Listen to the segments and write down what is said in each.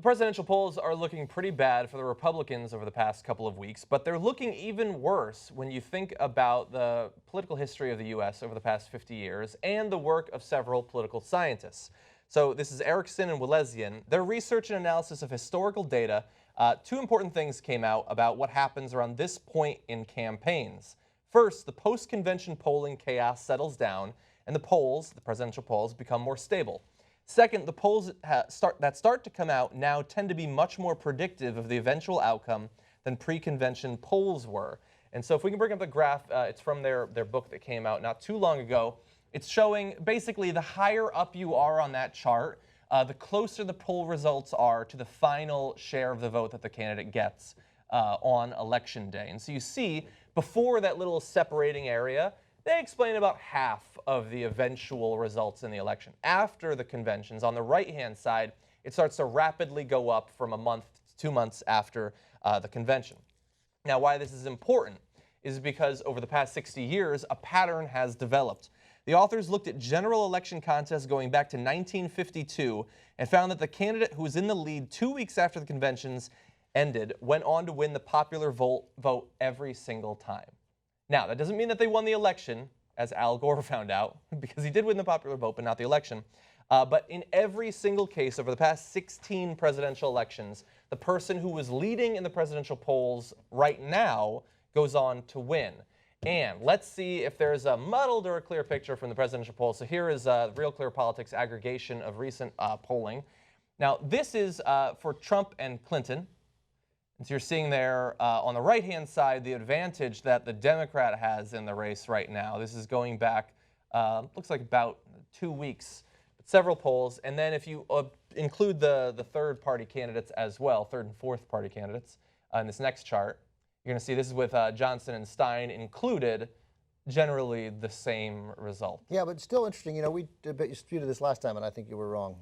presidential polls are looking pretty bad for the Republicans over the past couple of weeks, but they're looking even worse when you think about the political history of the U.S. over the past 50 years and the work of several political scientists. So this is Erickson and Walesian. Their research and analysis of historical data, two important things came out about what happens around this point in campaigns. First, the post-convention polling chaos settles down, and the presidential polls, become more stable. Second, the polls that start to come out now tend to be much more predictive of the eventual outcome than pre-convention polls were. And so if we can bring up the graph, it's from their book that came out not too long ago. It's showing basically the higher up you are on that chart, the closer the poll results are to the final share of the vote that the candidate gets on election day. And so you see, before that little separating area, they explain about half of the eventual results in the election. After the conventions, on the right-hand side, it starts to rapidly go up from a month to 2 months after the convention. Now, why this is important is because over the past 60 years, a pattern has developed. The authors looked at general election contests going back to 1952 and found that the candidate who was in the lead 2 weeks after the conventions ended went on to win the popular vote every single time. Now, that doesn't mean that they won the election, as Al Gore found out, because he did win the popular vote, but not the election. But in every single case over the past 16 presidential elections, the person who was leading in the presidential polls right now goes on to win. And let's see if there's a muddled or a clear picture from the presidential polls. So here is Real Clear Politics aggregation of recent polling. Now, this is for Trump and Clinton. And so you're seeing there on the right-hand side the advantage that the Democrat has in the race right now. This is going back, looks like about 2 weeks, but several polls. And then if you include the third-party candidates as well, third and fourth-party candidates in this next chart, you're going to see this is with Johnson and Stein included, generally the same result. Yeah, but it's still interesting. You know, we disputed this last time, and I think you were wrong.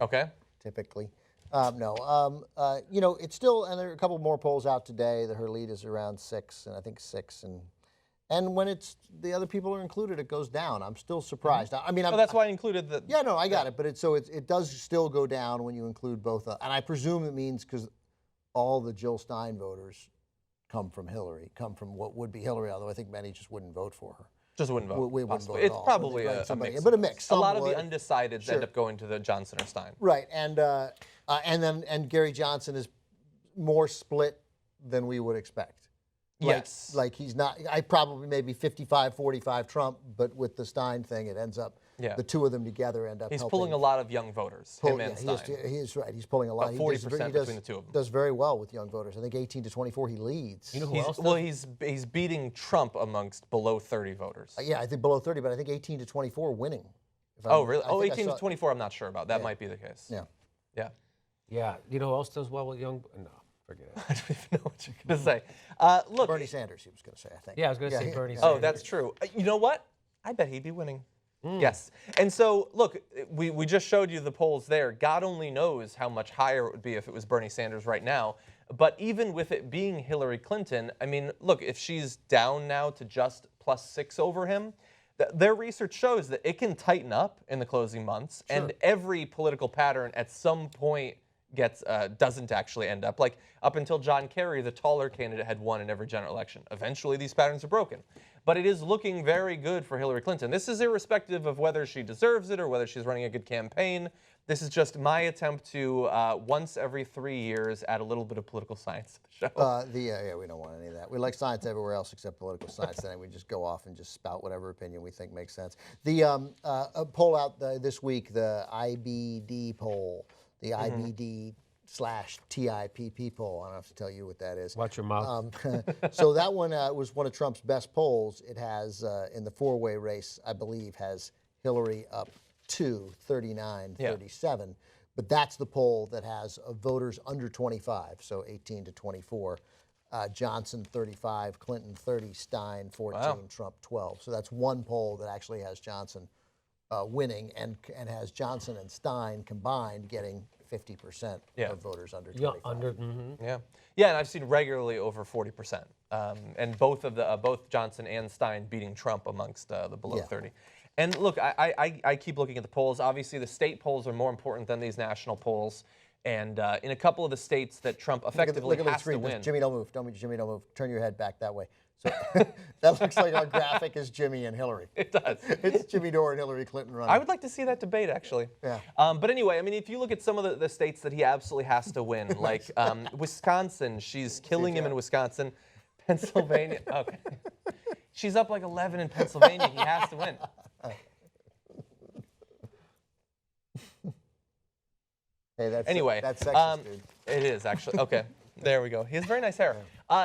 Okay. Typically. You know, it's still, and there are a couple more polls out today that her lead is around 6, and I think 6, and when it's the other people are included, it goes down. I'm still surprised. I mean, that's why I included the. Yeah, no, I got it, but it does still go down when you include both, and I presume it means because all the Jill Stein voters come from what would be Hillary, although I think many just wouldn't vote for her. Just wouldn't vote. We wouldn't vote at it's all. probably a mix. But a mix. A lot of the undecideds end up going to the Johnson or Stein. Right, and Gary Johnson is more split than we would expect. Yes. Like he's not. I probably maybe 55-45 Trump, but with the Stein thing, it ends up. Yeah. The two of them together end up. He's pulling a lot a lot of young voters. Him and Stein. He is right. He's pulling a lot. About 40% between the two of them. Does very well with young voters. I think 18 to 24 he leads. You know who else? Well, he's beating Trump amongst below 30 voters. Yeah, I think below 30, but I think 18 to 24 winning. Oh, really? Oh, 18 to 24. I'm not sure about. That might be the case. Yeah. Yeah. Yeah. You know who else does well with young? No. Forget it. I don't even know what you're going to say. Look, Bernie Sanders, he was going to say, I think. Yeah, I was going to say Bernie Sanders. Oh, that's true. You know what? I bet he'd be winning. Yes. And so, look, we just showed you the polls there. God only knows how much higher it would be if it was Bernie Sanders right now. But even with it being Hillary Clinton, I mean, look, if she's down now to just +6 over him, their research shows that it can tighten up in the closing months. Sure. And every political pattern at some point doesn't actually end up. Like up until John Kerry, the taller candidate had won in every general election. Eventually, these patterns are broken. But it is looking very good for Hillary Clinton. This is irrespective of whether she deserves it or whether she's running a good campaign. This is just my attempt to, once every 3 years, add a little bit of political science to the show. Yeah, we don't want any of that. We like science everywhere else except political science. Then we just go off and just spout whatever opinion we think makes sense. The poll out this week, the IBD poll, the IBD/TIPP poll. I don't have to tell you what that is. Watch your mouth. So that one was one of Trump's best polls. It has, in the four-way race, I believe, has Hillary up 39-37. But that's the poll that has voters under 25, so 18 to 24. Johnson 35, Clinton 30, Stein 14, wow. Trump 12. So that's one poll that actually has Johnson winning and has Johnson and Stein combined getting 50% of voters under 25. Yeah, and I've seen regularly over 40%, and both Johnson and Stein beating Trump amongst the below 30. And look, I keep looking at the polls. Obviously, the state polls are more important than these national polls. And in a couple of the states that Trump effectively look at the has to screen. win. Jimmy, don't move. Jimmy, don't move. Turn your head back that way. So that looks like our graphic is Jimmy and Hillary. It does. It's Jimmy Dore and Hillary Clinton running. I would like to see that debate, actually. Yeah. But anyway, I mean, if you look at some of the states that he absolutely has to win, like Wisconsin, she's killing him in Wisconsin. Pennsylvania, okay. She's up like 11 in Pennsylvania. He has to win. Hey, that's Anyway, sexist, dude. it is actually. Okay, there we go. He has very nice hair.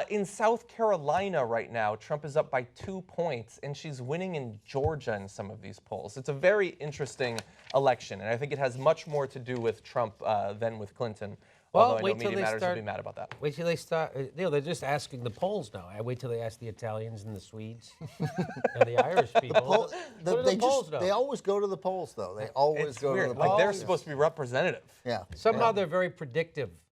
In South Carolina right now, Trump is up by 2 points, and she's winning in Georgia in some of these polls. It's a very interesting election, and I think it has much more to do with Trump than with Clinton. Well, Although I know wait till Media they Matters start. will be mad about that. Wait till they start. They're just asking the Poles now. I wait till they ask the Italians and the Swedes and the Irish people. What do the Poles know? They always go to the polls, though. They always It's go weird. to the Like polls. they're supposed to be representative. Yeah. Somehow they're very predictive